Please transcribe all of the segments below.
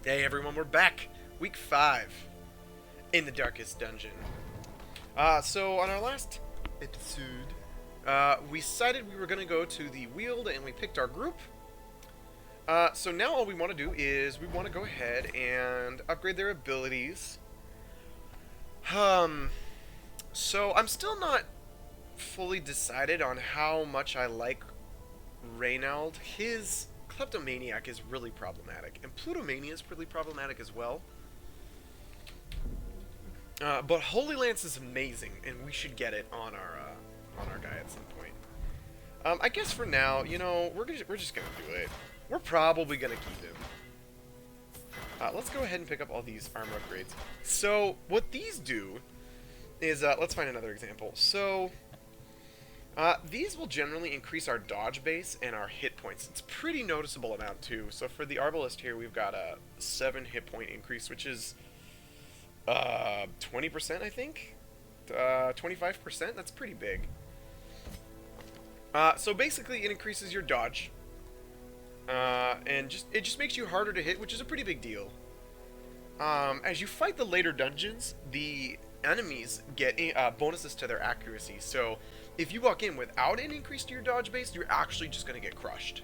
Hey everyone, we're back! Week 5 in the Darkest Dungeon. So on our last episode, we decided we were going to go to the Weald and we picked our group. So now all we want to do is we want to go ahead and upgrade their abilities. Um, so I'm still not fully decided on how much I like Reynald. His Kleptomaniac is really problematic, and Plutomania is really problematic as well. But Holy Lance is amazing, and we should get it on our guy at some point. I guess for now, you know, we're just gonna do it. We're probably gonna keep him. Let's go ahead and pick up all these armor upgrades. So what these do is let's find another example. So these will generally increase our dodge base and our hit points. It's a pretty noticeable amount too. So for the Arbalest here, we've got a 7 hit point increase, which is 20%, I think. 25%. That's pretty big. So basically, it increases your dodge, and it just makes you harder to hit, which is a pretty big deal. As you fight the later dungeons, the enemies get bonuses to their accuracy. So if you walk in without an increase to your dodge base, you're actually just going to get crushed.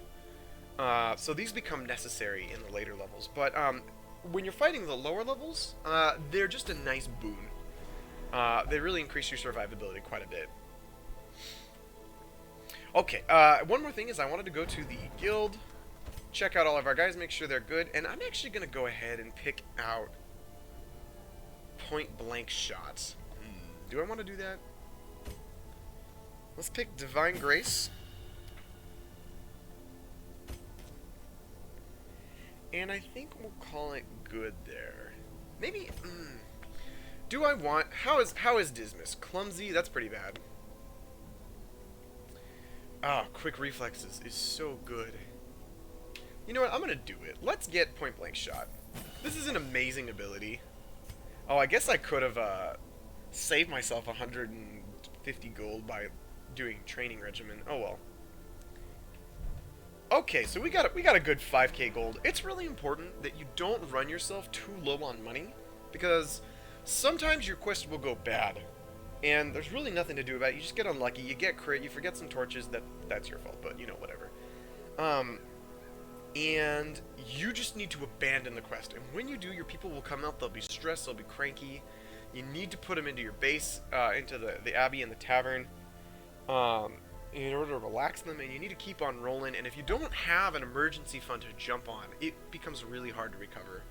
So these become necessary in the later levels. But when you're fighting the lower levels, they're just a nice boon. They really increase your survivability quite a bit. Okay, one more thing is I wanted to go to the guild, check out all of our guys, make sure they're good, and I'm actually going to go ahead and pick out point blank shots. Do I want to do that? Let's pick Divine Grace. And I think we'll call it good there. Maybe, do I want, how is Dismas? Clumsy? That's pretty bad. Quick reflexes is so good. You know what, I'm gonna do it. Let's get point blank shot. This is an amazing ability. Oh, I guess I could have, saved myself 150 gold by doing training regimen. Oh well. Okay, so we got a good 5k gold. It's really important that you don't run yourself too low on money, because sometimes your quest will go bad, and there's really nothing to do about it. You just get unlucky, you get crit, you forget some torches, that's your fault, but you know, whatever. And you just need to abandon the quest, and when you do, your people will come out, they'll be stressed, they'll be cranky. You need to put them into your base, into the abbey and the tavern, in order to relax them, and you need to keep on rolling, and if you don't have an emergency fund to jump on, it becomes really hard to recover.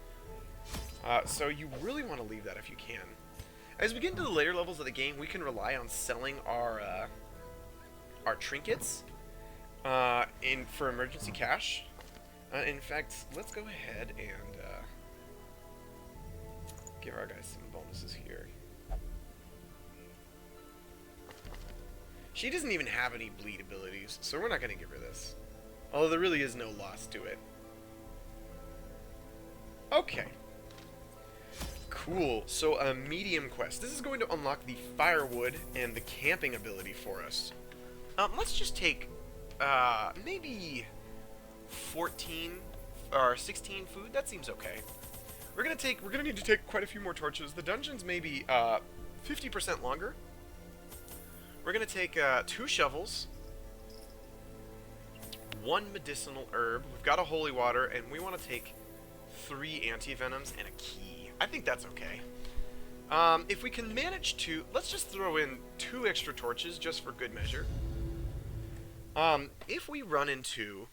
So you really want to leave that if you can. As we get into the later levels of the game, we can rely on selling our trinkets for emergency cash. In fact, let's go ahead and give our guys some bonuses here. She doesn't even have any bleed abilities, so we're not going to give her this. Although there really is no loss to it. Okay. Cool. So a medium quest. This is going to unlock the firewood and the camping ability for us. Let's just take maybe 14 or 16 food. That seems okay. We're gonna need to take quite a few more torches. The dungeons may be 50% longer. We're going to take 2 shovels, 1 medicinal herb, we've got a holy water, and we want to take 3 anti-venoms and a key. I think that's okay. If we can manage to, let's just throw in 2 extra torches just for good measure. If we run into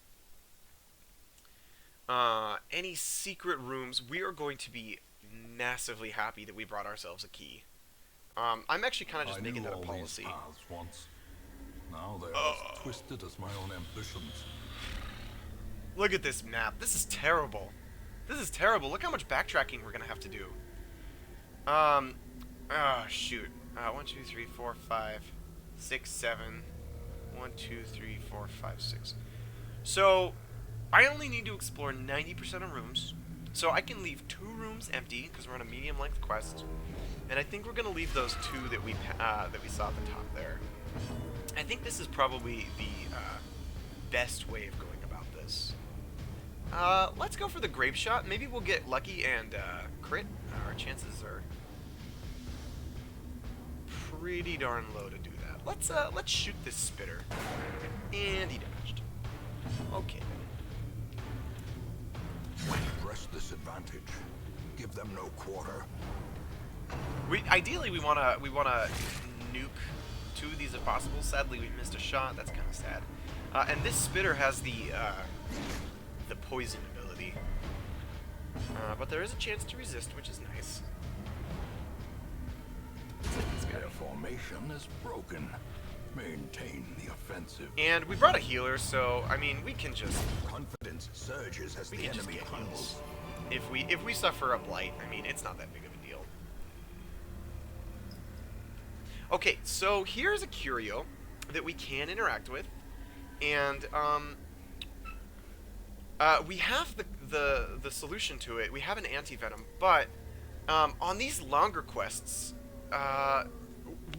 any secret rooms, we are going to be massively happy that we brought ourselves a key. I'm actually kind of just making that a policy. Once. Now they are as twisted as my own ambitions. Look at this map. This is terrible. This is terrible. Look how much backtracking we're gonna have to do. Shoot. 1, 2, 3, 4, 5, 6, 7. 1, 2, 3, 4, 5, 6. So, I only need to explore 90% of rooms. So I can leave 2 rooms empty because we're on a medium length quest. And I think we're going to leave those 2 that we saw at the top there. I think this is probably the best way of going about this. Let's go for the grape shot. Maybe we'll get lucky and crit. Our chances are pretty darn low to do that. Let's shoot this spitter. And he dodged. Okay. Press this advantage. Give them no quarter. Ideally we wanna nuke two of these if possible. Sadly we missed a shot. That's kind of sad. And this spitter has the poison ability. But there is a chance to resist, which is nice. Their formation is broken. Maintain the offensive. And we brought a healer, so I mean we can just Confidence surges as the just enemy get heals. heals. If we suffer a blight, I mean it's not that big of a deal. Okay, so here's a curio that we can interact with, and we have the solution to it. We have an anti-venom, but on these longer quests,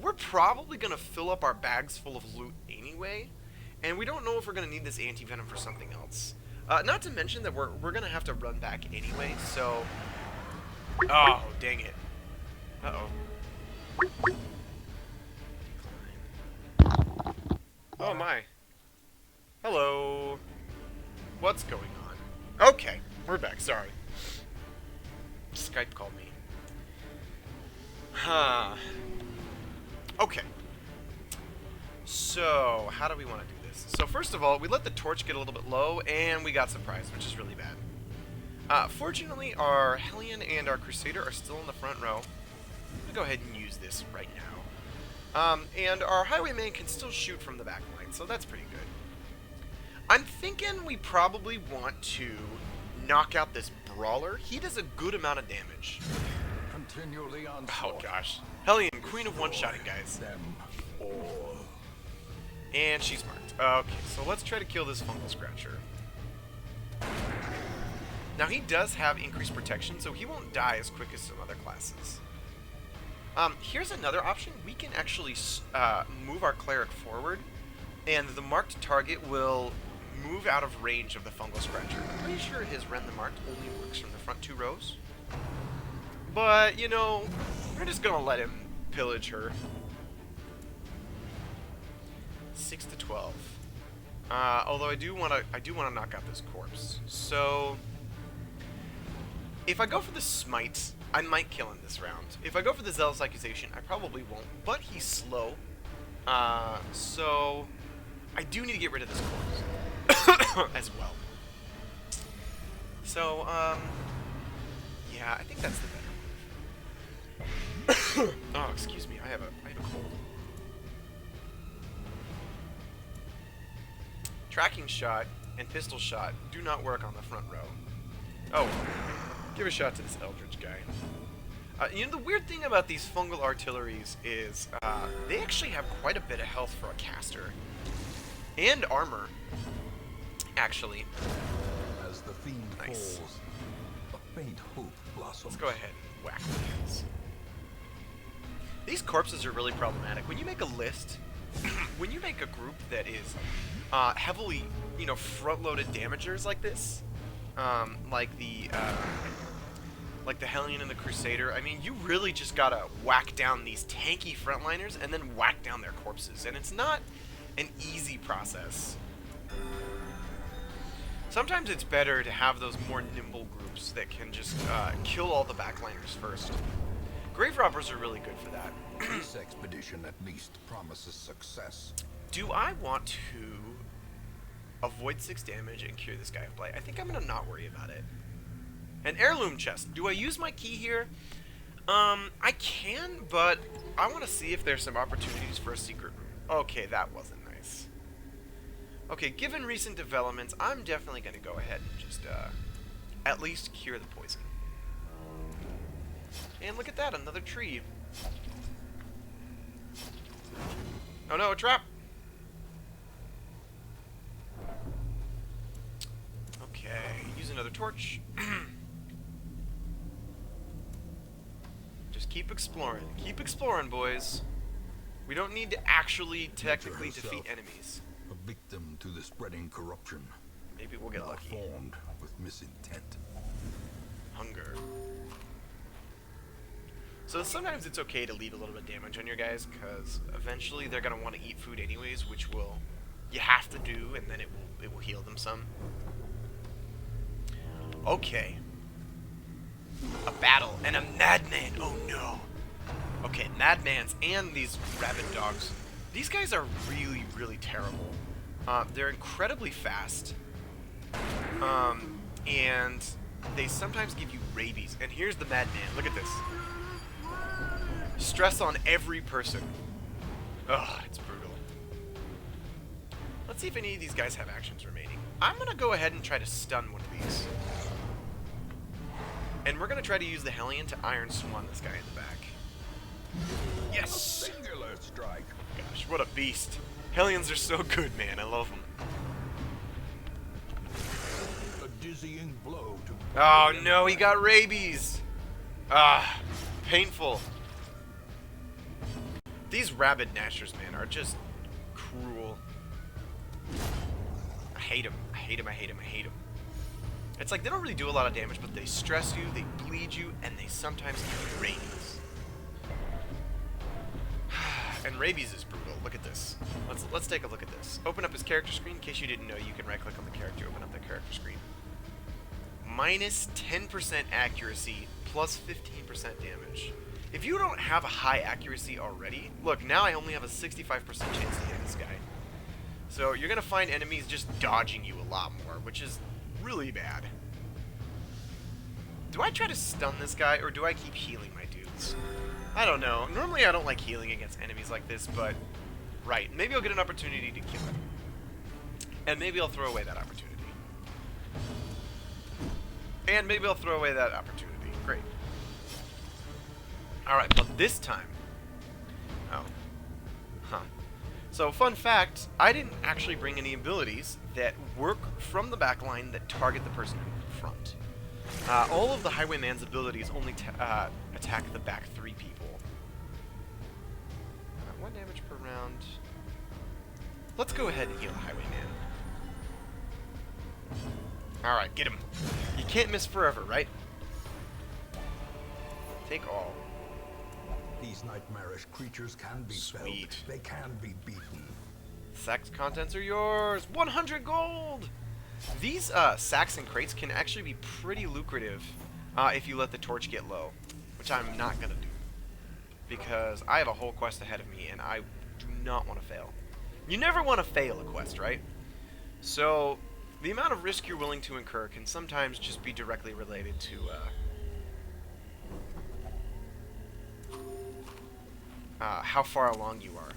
we're probably gonna fill up our bags full of loot anyway, and we don't know if we're gonna need this anti-venom for something else. Not to mention that we're gonna have to run back anyway, so... Oh, dang it. Uh-oh. Oh my. Hello. What's going on? Okay, we're back, sorry. Skype called me. Huh. Okay. So, how do we want to do this? So first of all, we let the torch get a little bit low, and we got surprised, which is really bad. Fortunately, our Hellion and our Crusader are still in the front row. I'm going to go ahead and use this right now. And our Highwayman can still shoot from the back line, so that's pretty good. I'm thinking we probably want to knock out this Brawler. He does a good amount of damage. Continually on. Oh gosh. Hellion, Queen of One-Shotting, guys. Them all. And she's marked. Okay, so let's try to kill this Fungal Scratcher. Now he does have increased protection, so he won't die as quick as some other classes. Here's another option. We can actually move our Cleric forward, and the marked target will move out of range of the Fungal Scratcher. I'm pretty sure his Rend the Marked only works from the front two rows. But, you know, we're just gonna let him pillage her. 6 to 12. Although I do wanna knock out this corpse. So if I go for the Smite, I might kill him this round. If I go for the Zealous Accusation, I probably won't. But he's slow. So I do need to get rid of this corpse as well. So, yeah, I think that's the better move. Oh, excuse me, I have a cold. Tracking shot and pistol shot do not work on the front row. Oh, give a shot to this Eldritch guy. You know, the weird thing about these fungal artilleries is they actually have quite a bit of health for a caster. And armor, actually. As the fiend Nice. falls, a faint hope blossoms. Let's go ahead and whack these. These corpses are really problematic. When you make a list, when you make a group that is heavily, you know, front-loaded damagers like this, like the Hellion and the Crusader, I mean, you really just gotta whack down these tanky frontliners and then whack down their corpses, and it's not an easy process. Sometimes it's better to have those more nimble groups that can just kill all the backliners first. Grave Robbers are really good for that. This expedition at least promises success. Do I want to avoid 6 damage and cure this guy of blight? I think I'm gonna not worry about it. An heirloom chest. Do I use my key here? I can, but I want to see if there's some opportunities for a secret room. Okay, that wasn't nice. Okay, given recent developments, I'm definitely gonna go ahead and just at least cure the poison. And look at that, another tree. Oh no, a trap! Okay, use another torch. Just keep exploring, boys. We don't need to actually technically defeat enemies. A victim to the spreading corruption. Maybe we'll get lucky. Formed with misintent. Hunger. So sometimes it's okay to leave a little bit of damage on your guys, because eventually they're gonna want to eat food anyways, which will you have to do, and then it will heal them some. Okay. A battle and a madman. Oh no. Okay, madmans and these rabid dogs. These guys are really, really terrible. They're incredibly fast. And they sometimes give you rabies. And here's the madman. Look at this. Stress on every person. Ugh, it's brutal. Let's see if any of these guys have actions remaining. I'm gonna go ahead and try to stun one of these. And we're gonna try to use the Hellion to Iron Swan this guy in the back. Yes! A singular strike. Gosh, what a beast. Hellions are so good, man. I love them. A dizzying blow to... Oh no, he got rabies! Ah, painful. These rabid gnashers, man, are just cruel. I hate them. I hate them. I hate them. I hate them. It's like they don't really do a lot of damage, but they stress you, they bleed you, and they sometimes give you rabies. And rabies is brutal. Look at this. Let's take a look at this. Open up his character screen. In case you didn't know, you can right-click on the character, open up the character screen. Minus 10% accuracy, plus 15% damage. If you don't have a high accuracy already, look, now I only have a 65% chance to hit this guy. So you're going to find enemies just dodging you a lot more, which is really bad. Do I try to stun this guy, or do I keep healing my dudes? I don't know. Normally I don't like healing against enemies like this, but... Right, maybe I'll get an opportunity to kill him. And maybe I'll throw away that opportunity. And maybe I'll throw away that opportunity. Great. Alright, but this time... Oh. Huh. So, fun fact, I didn't actually bring any abilities that work from the back line that target the person in front. All of the Highwayman's abilities only attack the back 3 people. 1 damage per round. Let's go ahead and heal the Highwayman. Alright, get him. You can't miss forever, right? Take all. These nightmarish creatures can be Sweet. felt. They can be beaten. Sacks contents are yours. 100 gold! These sacks and crates can actually be pretty lucrative if you let the torch get low, which I'm not going to do, because I have a whole quest ahead of me, and I do not want to fail. You never want to fail a quest, right? So, the amount of risk you're willing to incur can sometimes just be directly related to how far along you are.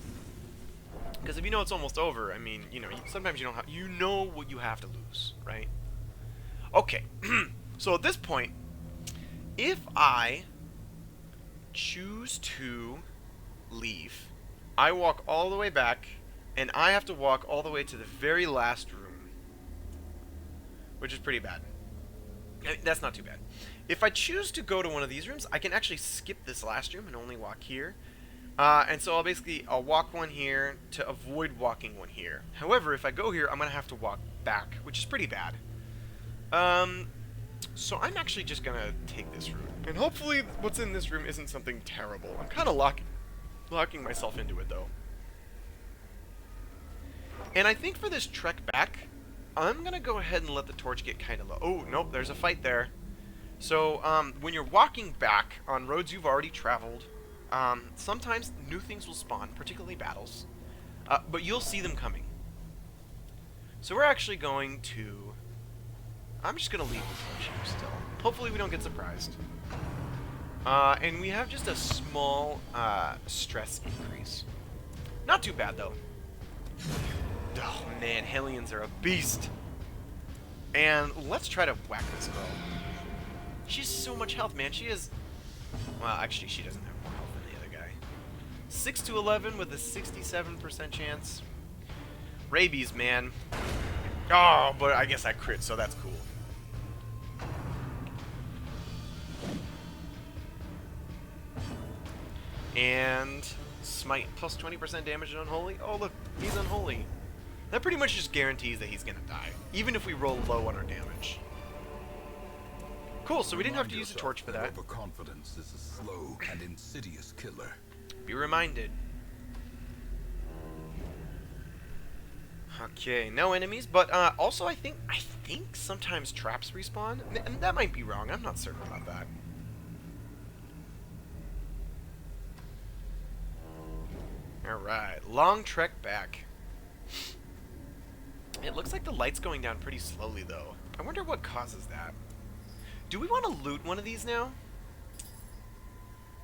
Because if you know it's almost over, I mean, you know, sometimes you don't have, you know what you have to lose, right? Okay, so at this point, if I choose to leave, I walk all the way back, and I have to walk all the way to the very last room, which is pretty bad. I mean, that's not too bad. If I choose to go to one of these rooms, I can actually skip this last room and only walk here. And so I'll walk one here to avoid walking one here. However, if I go here, I'm going to have to walk back, which is pretty bad. So I'm actually just going to take this route. And hopefully what's in this room isn't something terrible. I'm kind of locking myself into it, though. And I think for this trek back, I'm going to go ahead and let the torch get kind of low. Oh, nope, there's a fight there. So when you're walking back on roads you've already traveled, sometimes new things will spawn, particularly battles, but you'll see them coming. So we're actually going to... I'm just going to leave the torch here still. Hopefully we don't get surprised. And we have just a small stress increase. Not too bad, though. Oh, man, Hellions are a beast. And let's try to whack this girl. She's so much health, man. She is... Well, actually, she doesn't have more health than the other guy. 6 to 11 with a 67% chance. Rabies, man. Oh, but I guess I crit, so that's cool. And smite plus 20% damage and unholy. Oh, look, he's unholy. That pretty much just guarantees that he's gonna die, even if we roll low on our damage. Cool, so we didn't have to Remind use a yourself torch for that. Overconfidence is a slow and insidious killer. Be reminded. Okay, no enemies, but also I think sometimes traps respawn. And that might be wrong. I'm not certain about that. All right, long trek back. It looks like the light's going down pretty slowly, though. I wonder what causes that. Do we want to loot one of these now?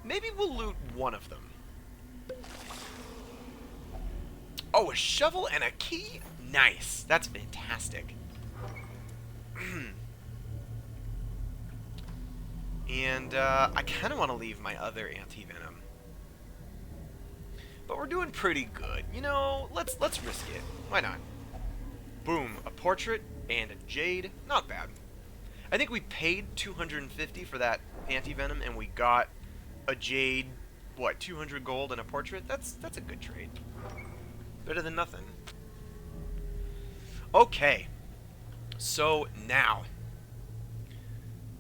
Maybe we'll loot one of them. Oh, a shovel and a key? Nice. That's fantastic. And I kind of want to leave my other anti-venom. But we're doing pretty good. You know, let's risk it. Why not? Boom, a portrait and a jade. Not bad. I think we paid 250 for that anti-venom and we got a jade, what, 200 gold and a portrait? That's a good trade. Better than nothing. Okay. So now,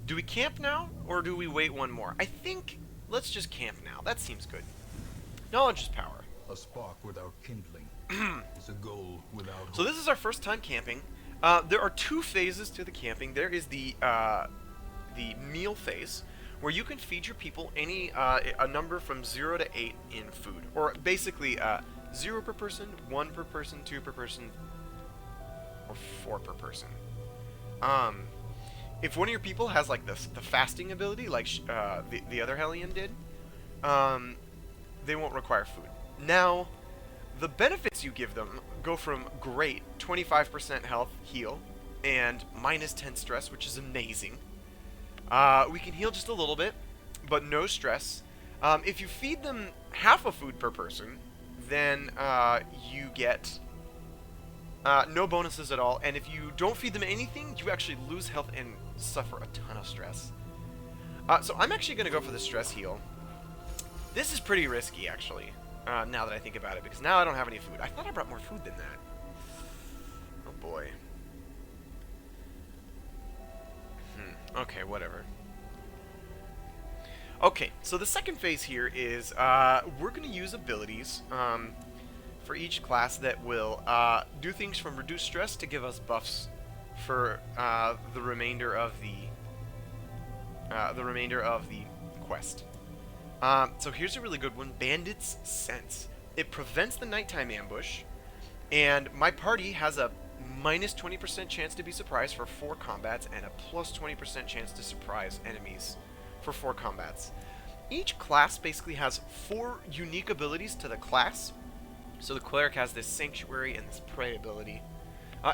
do we camp now or do we wait one more? I think let's just camp now. That seems good. Knowledge is power. A spark without kindling is a goal without hope. So this is our first time camping. There are two phases to the camping. There is the meal phase, where you can feed your people any a number from 0 to 8 in food, or basically 0 per person, 1 per person, 2 per person, or 4 per person. If one of your people has like the fasting ability, like the other Hellion did, they won't require food. Now, the benefits you give them go from great, 25% health heal, and minus 10 stress, which is amazing. We can heal just a little bit, but no stress. If you feed them half a food per person, then you get no bonuses at all. And if you don't feed them anything, you actually lose health and suffer a ton of stress. So I'm actually going to go for the stress heal. This is pretty risky, actually, now that I think about it, because now I don't have any food. I thought I brought more food than that. Oh, boy. Okay, whatever. Okay, so the second phase here is we're going to use abilities for each class that will do things from reduce stress to give us buffs for the remainder of the quest. So here's a really good one, Bandit's Sense. It prevents the nighttime ambush, and my party has a minus 20% chance to be surprised for 4 combats and a plus 20% chance to surprise enemies for 4 combats. Each class basically has 4 unique abilities to the class. So the cleric has this sanctuary and this prey ability.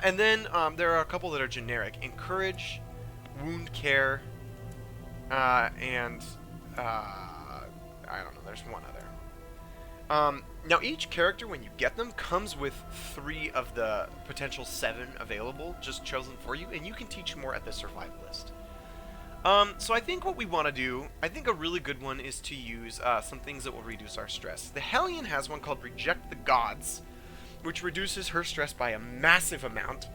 And then there are a couple that are generic. Encourage, wound care, and I don't know, there's one other. Now each character, when you get them, comes with 3 of the potential 7 available, just chosen for you, and you can teach more at the survivalist. So I think what we want to do, I think a really good one is to use some things that will reduce our stress. The Hellion has one called Reject the Gods, which reduces her stress by a massive amount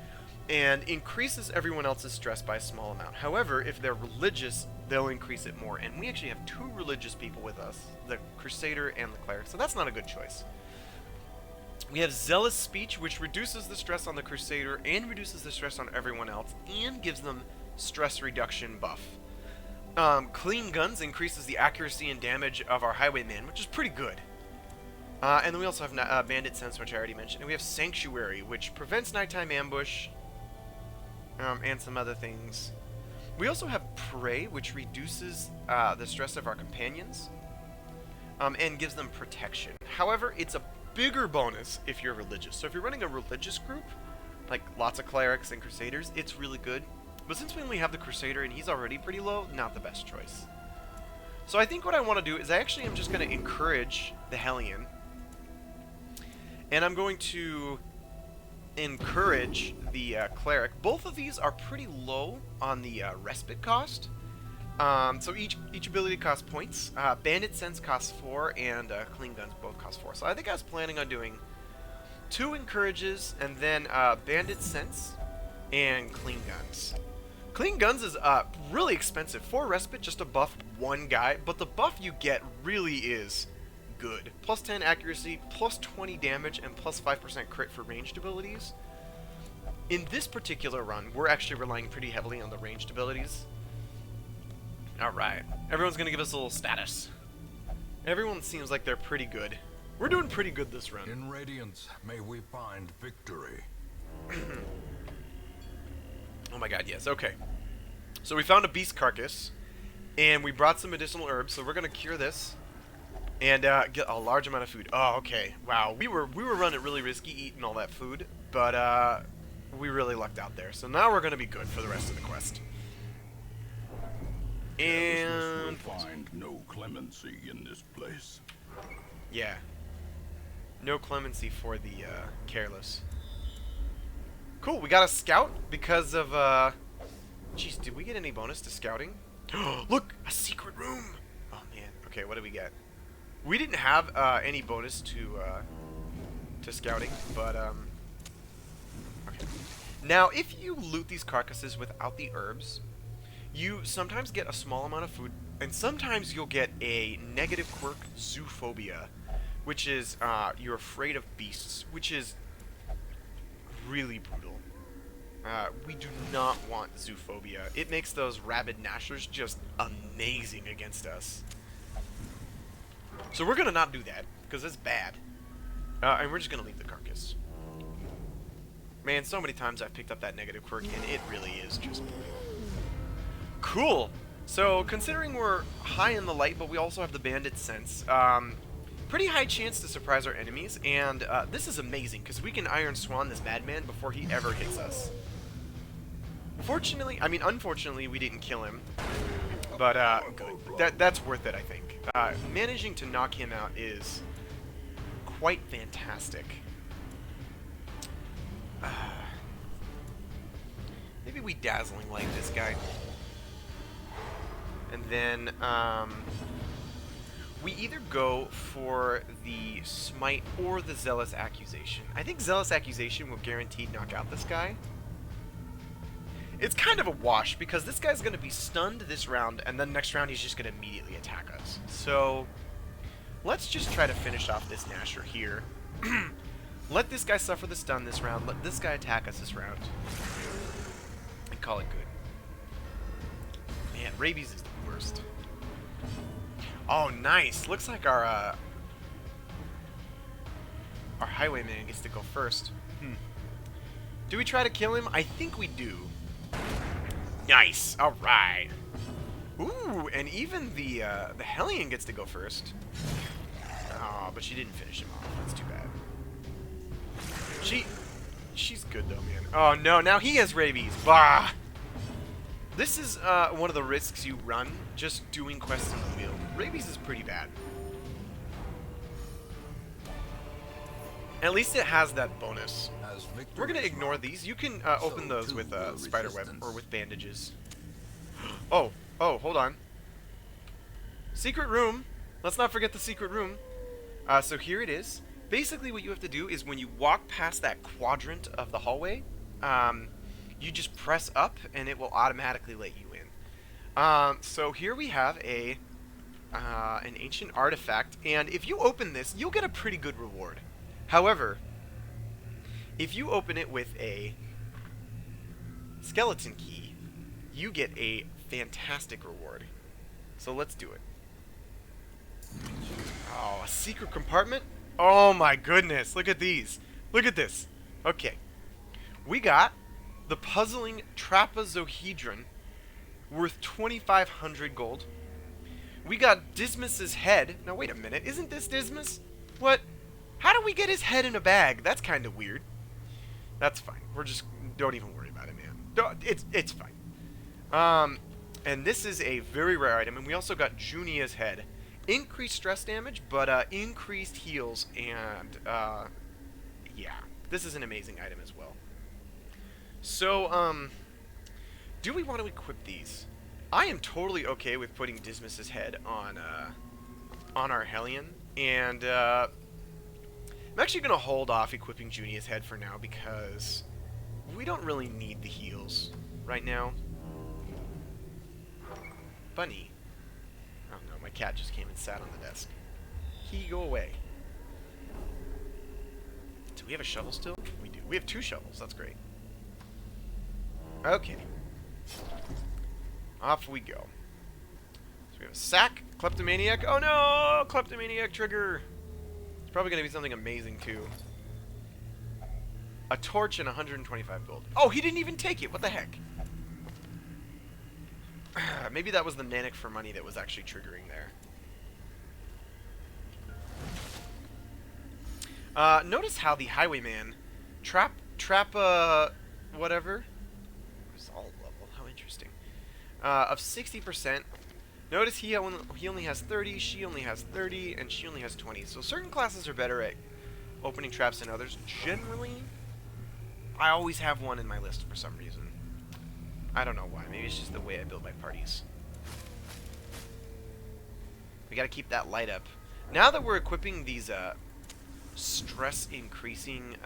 and increases everyone else's stress by a small amount. However, if they're religious, they'll increase it more. And we actually have 2 religious people with us, the Crusader and the Cleric, so that's not a good choice. We have Zealous Speech, which reduces the stress on the Crusader and reduces the stress on everyone else and gives them stress reduction buff. Clean Guns increases the accuracy and damage of our Highwayman, which is pretty good. And then we also have Bandit Sense, which I already mentioned. And we have Sanctuary, which prevents nighttime ambush, and some other things. We also have Prey, which reduces the stress of our companions, and gives them protection. However, it's a bigger bonus if you're religious. So if you're running a religious group, like lots of clerics and crusaders, it's really good. But since we only have the Crusader and he's already pretty low, not the best choice. So I think what I want to do is I actually am just going to encourage the Hellion. And I'm going to encourage the Cleric. Both of these are pretty low on the respite cost. So each ability costs points. Bandit Sense costs 4 and Clean Guns both cost 4. So I think I was planning on doing 2 encourages and then Bandit Sense and Clean Guns. Clean Guns is really expensive. 4 respite just to buff one guy, but the buff you get really is good. Plus 10 accuracy, plus 20 damage, and plus 5% crit for ranged abilities. In this particular run, we're actually relying pretty heavily on the ranged abilities. Alright, everyone's gonna give us a little status. Everyone seems like they're pretty good. We're doing pretty good this run. In Radiance, may we find victory. Oh my god, yes, okay. So we found a beast carcass, and we brought some medicinal herbs, so we're gonna cure this, and get a large amount of food. Oh, okay, wow, we were running really risky eating all that food, but we really lucked out there. So now we're gonna be good for the rest of the quest. And will find no clemency in this place. yeah, no clemency for the careless. Cool, we got a scout because of jeez, did we get any bonus to scouting? Look, a secret room. Oh man. Okay, what do we get? We didn't have any bonus to scouting, but okay. Now, if you loot these carcasses without the herbs, you sometimes get a small amount of food, and sometimes you'll get a negative quirk, zoophobia, which is you're afraid of beasts, which is really brutal. We do not want zoophobia. It makes those rabid gnashers just amazing against us. So we're gonna not do that, because it's bad. And we're just gonna leave the carcass. Man, so many times I've picked up that negative quirk, and it really is just cool. So, considering we're high in the light, but we also have the bandit sense, pretty high chance to surprise our enemies, and this is amazing, because we can Iron Swan this madman before he ever hits us. Fortunately, I mean, unfortunately, we didn't kill him, but good. That's worth it, I think. Managing to knock him out is quite fantastic. Maybe we Dazzling Light this guy. And then, we either go for the Smite or the Zealous Accusation. I think Zealous Accusation will guaranteed knock out this guy. It's kind of a wash, because this guy's going to be stunned this round, and then next round he's just going to immediately attack us. So, let's just try to finish off this Gnasher here. Let this guy suffer the stun this round, let this guy attack us this round, and call it good. Man, Rabies is the worst. Oh, nice. Looks like our Highwayman gets to go first. Do we try to kill him? I think we do. Nice. All right. Ooh, and even the Hellion gets to go first. Oh, but she didn't finish him off. That's too bad. She's good though, man. Oh no, now he has rabies. Bah. This is one of the risks you run just doing quests in the field. Rabies is pretty bad. At least it has that bonus. We're gonna ignore these. You can open those with spiderweb or with bandages. Oh, hold on. Secret room. Let's not forget the secret room. So here it is. Basically, what you have to do is when you walk past that quadrant of the hallway, you just press up, and it will automatically let you in. So here we have an ancient artifact, and if you open this, you'll get a pretty good reward. However, if you open it with a skeleton key, you get a fantastic reward. So let's do it. Oh, a secret compartment? Oh my goodness, look at these. Look at this. Okay. We got the puzzling trapezohedron, worth 2,500 gold. We got Dismas's head. Now wait a minute, isn't this Dismas? What? How do we get his head in a bag? That's kind of weird. That's fine. We're just, don't even worry about it, man. It's fine. And this is a very rare item, and we also got Junia's head. Increased stress damage, but increased heals, and yeah, this is an amazing item as well. So, do we want to equip these? I am totally okay with putting Dismas's head on our Hellion, and I'm actually gonna hold off equipping Junia's head for now because we don't really need the heals right now. bunny. Oh no, my cat just came and sat on the desk. He go away. Do we have a shovel still? We do. We have 2 shovels. That's great. Okay. Off we go. So we have a sack, kleptomaniac. Oh no! Kleptomaniac trigger! It's probably going to be something amazing too. A torch and 125 gold. Oh, he didn't even take it! What the heck? Maybe that was the Nanic for money that was actually triggering there. Notice how the Highwayman whatever. Resolve level. How interesting. Of 60%. Notice he only has 30, she only has 30, and she only has 20. So certain classes are better at opening traps than others. Generally, I always have one in my list for some reason. I don't know why. Maybe it's just the way I build my parties. We gotta keep that light up. Now that we're equipping these stress-increasing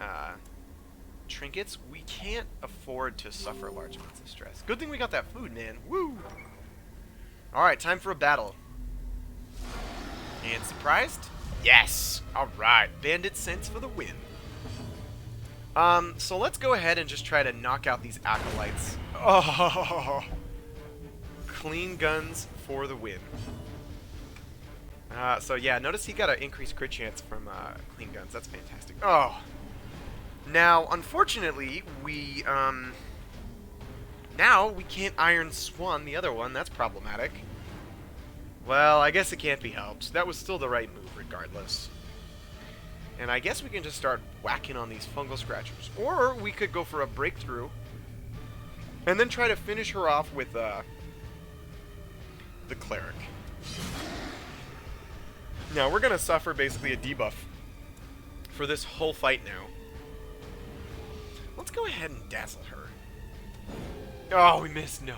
trinkets, we can't afford to suffer large amounts of stress. Good thing we got that food, man. Woo! Alright, time for a battle. And surprised? Yes! Alright, bandit sense for the win. So let's go ahead and just try to knock out these acolytes. Oh! Clean guns for the win. So yeah, notice he got an increased crit chance from clean guns. That's fantastic. Oh! Now, unfortunately, now we can't Iron Swan the other one. That's problematic. Well, I guess it can't be helped. That was still the right move regardless. And I guess we can just start whacking on these fungal scratchers. Or we could go for a breakthrough and then try to finish her off with the cleric. Now, we're going to suffer basically a debuff for this whole fight now. Let's go ahead and dazzle her. Oh, we missed. No.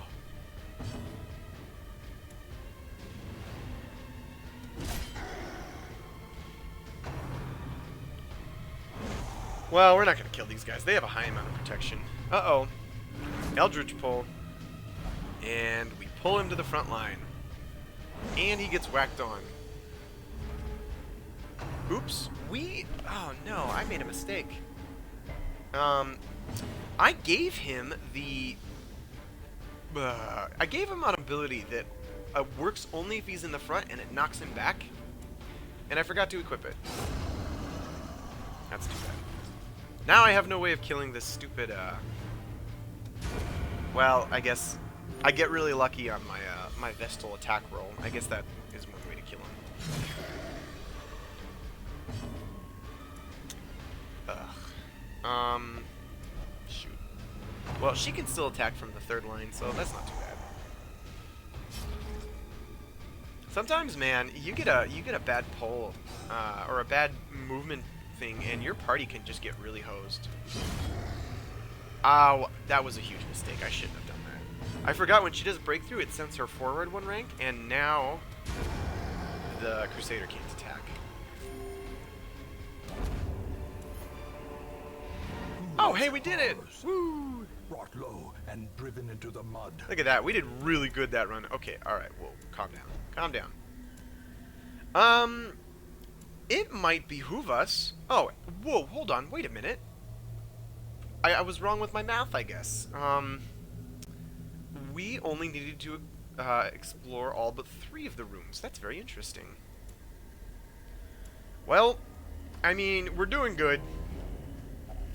Well, we're not going to kill these guys. They have a high amount of protection. Uh-oh. Eldritch pull. And we pull him to the front line. And he gets whacked on. Oops. Oh, no. I made a mistake. I gave him the... I gave him an ability that works only if he's in the front and it knocks him back. And I forgot to equip it. That's too bad. Now I have no way of killing this stupid, well, I guess I get really lucky on my, my Vestal attack roll. I guess that is one way to kill him. Ugh. Shoot. Well, she can still attack from the third line, so that's not too bad. Sometimes, man, you get a bad pull, or a bad movement thing, and your party can just get really hosed. Oh, that was a huge mistake. I shouldn't have done that. I forgot when she does breakthrough, it sends her forward 1 rank, and now the Crusader can't attack. Oh, hey, we did it! Woo! Brought low and driven into the mud. Look at that. We did really good that run. Okay, alright. Whoa, calm down. Calm down. It might behoove us... Oh, whoa, hold on. Wait a minute. I was wrong with my math, I guess. We only needed to explore all but 3 of the rooms. That's very interesting. Well, I mean, we're doing good.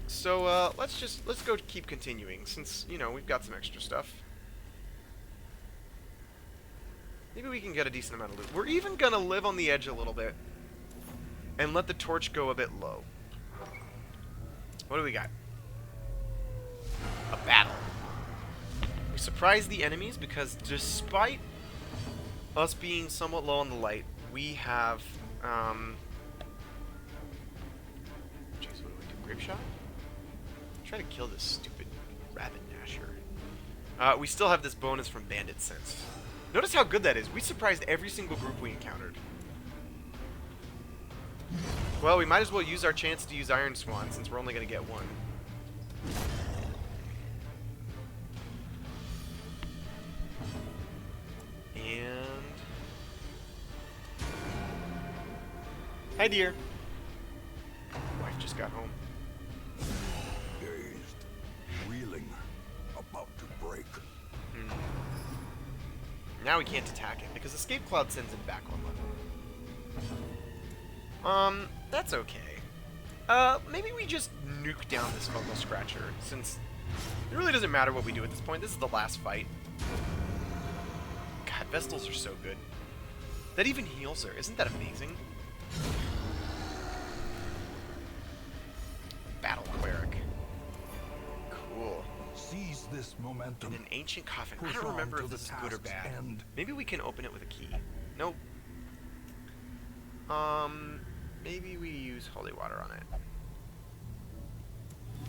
So, let's go keep continuing, since, you know, we've got some extra stuff. Maybe we can get a decent amount of loot. We're even gonna live on the edge a little bit. And let the torch go a bit low. What do we got? A battle. We surprised the enemies because despite us being somewhat low on the light, we have, jeez, what do we do? Grape shot? Try to kill this stupid rabbit Gnasher. We still have this bonus from Bandit Sense. Notice how good that is. We surprised every single group we encountered. Well, we might as well use our chance to use Iron Swan since we're only going to get 1. And Hi, dear. Wife just got home. Dazed, reeling, about to break. Now we can't attack it because Escape Cloud sends him back on level. That's okay. Maybe we just nuke down this Fungal Scratcher, since it really doesn't matter what we do at this point. This is the last fight. God, Vestals are so good. That even heals her. Isn't that amazing? Battle Cleric. Cool. Seize this momentum. And an Ancient Coffin. I Push don't on remember to if the this is good or task's bad. end. Maybe we can open it with a key. Nope. Maybe we use holy water on it.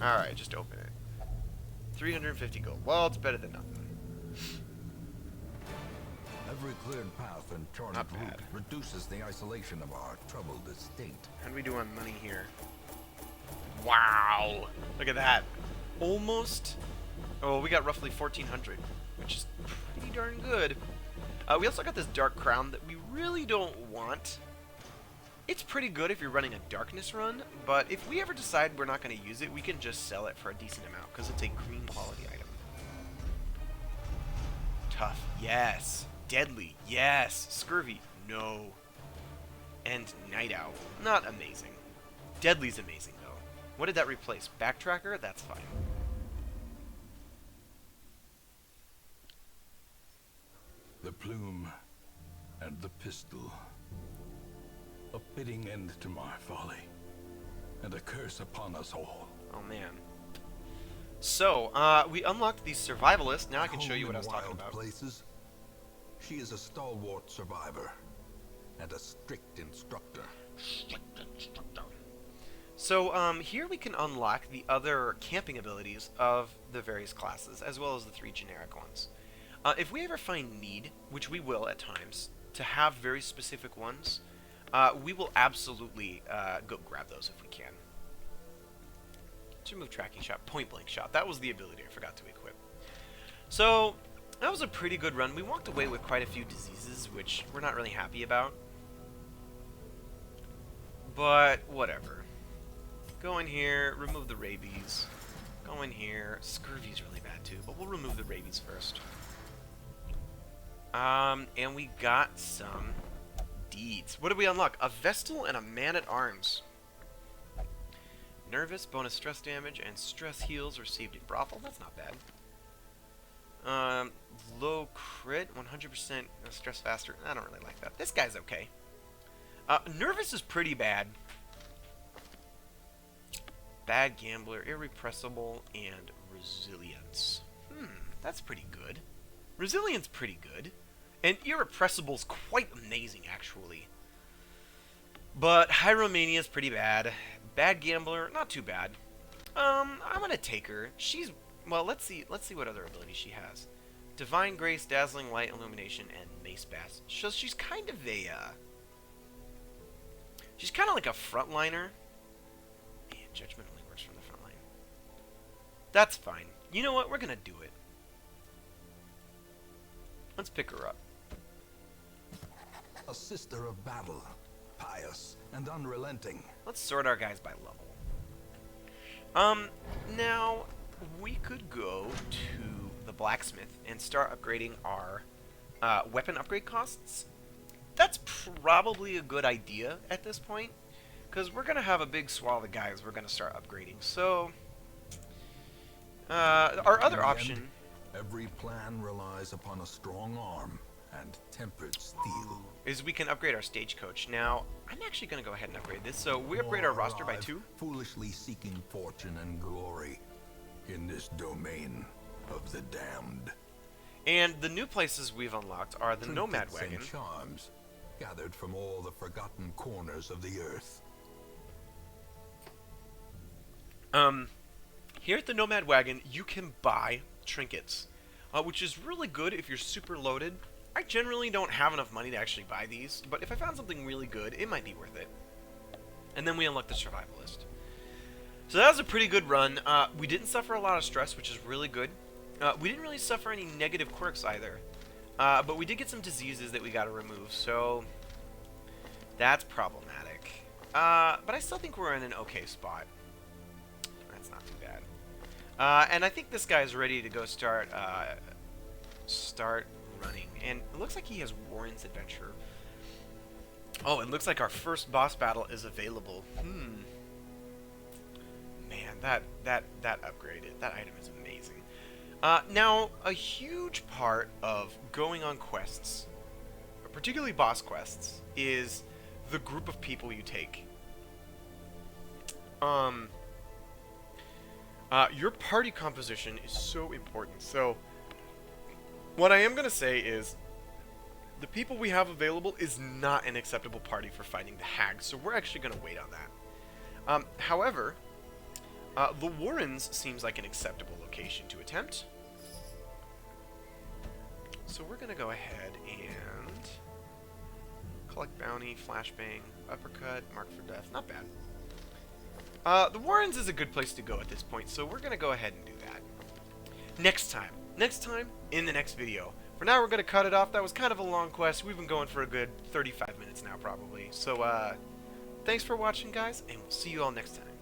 Alright, just open it. 350 gold. Well, it's better than nothing. Every cleared path and charted Not route bad. reduces the isolation of our troubled estate. How do we do on money here? Wow! Look at that. Almost. Oh, we got roughly 1,400, which is pretty darn good. We also got this Dark Crown that we really don't want. It's pretty good if you're running a Darkness run, but if we ever decide we're not going to use it, we can just sell it for a decent amount, because it's a green quality item. Tough, yes. Deadly, yes. Scurvy, no. And Night Owl, not amazing. Deadly's amazing, though. What did that replace? Backtracker? That's fine. The plume and the pistol. A fitting end to my folly, and a curse upon us all. Oh, man. So, we unlocked the Survivalist. Now I can show you what I was talking about. Places. She is a stalwart survivor and a strict instructor. So, here we can unlock the other camping abilities of the various classes, as well as the 3 generic ones. If we ever find need, which we will at times, to have very specific ones, we will absolutely go grab those if we can. Let's remove Tracking Shot, Point Blank Shot. That was the ability I forgot to equip. So, that was a pretty good run. We walked away with quite a few diseases, which we're not really happy about. But, whatever. Go in here, remove the rabies. Go in here. Scurvy's really bad too, but we'll remove the rabies first. And we got some deeds. What did we unlock? A Vestal and a Man-at-Arms. Nervous, bonus stress damage, and stress heals received in Brothel. That's not bad. Low crit, 100% stress faster. I don't really like that. This guy's okay. Nervous is pretty bad. Bad Gambler, Irrepressible, and Resilience. That's pretty good. Resilience pretty good. And Irrepressible's quite amazing, actually. But Hieromania is pretty bad. Bad Gambler, not too bad. I'm gonna take her. She's, well, let's see what other abilities she has. Divine Grace, Dazzling Light, Illumination, and Mace Bass. So she's kind of a, she's kind of like a frontliner. Man, Judgment only works from the front line. That's fine. You know what? We're gonna do it. Let's pick her up. A sister of battle, pious and unrelenting. Let's sort our guys by level. Now, we could go to the blacksmith and start upgrading our weapon upgrade costs. That's probably a good idea at this point, because we're going to have a big swath of guys we're going to start upgrading. So, our other option... Every plan relies upon a strong arm and tempered steel. Is we can upgrade our stagecoach. Now, I'm actually going to go ahead and upgrade this. So we upgrade our roster by 2. Foolishly seeking fortune and glory in this domain of the damned. And the new places we've unlocked are the Nomad Trinkets Wagon. and charms gathered from all the forgotten corners of the earth. Here at the Nomad Wagon, you can buy trinkets, which is really good if you're super loaded. I generally don't have enough money to actually buy these, but if I found something really good, it might be worth it. And then we unlock the Survivalist. So that was a pretty good run. We didn't suffer a lot of stress, which is really good. We didn't really suffer any negative quirks either. But we did get some diseases that we got to remove, so that's problematic. But I still think we're in an okay spot. That's not too bad. And I think this guy's ready to go start running. And it looks like he has Warren's Adventure. Oh, it looks like our first boss battle is available. Man, that upgraded. That item is amazing. Now, a huge part of going on quests, particularly boss quests, is the group of people you take. Your party composition is so important. So, what I am going to say is, the people we have available is not an acceptable party for fighting the hags, so we're actually going to wait on that. However, the Warrens seems like an acceptable location to attempt. So we're going to go ahead and collect bounty, flashbang, uppercut, mark for death. Not bad. The Warrens is a good place to go at this point, so we're going to go ahead and do that. Next time in the next video. For now, we're going to cut it off. That was kind of a long quest. We've been going for a good 35 minutes now, probably. So, thanks for watching, guys, and we'll see you all next time.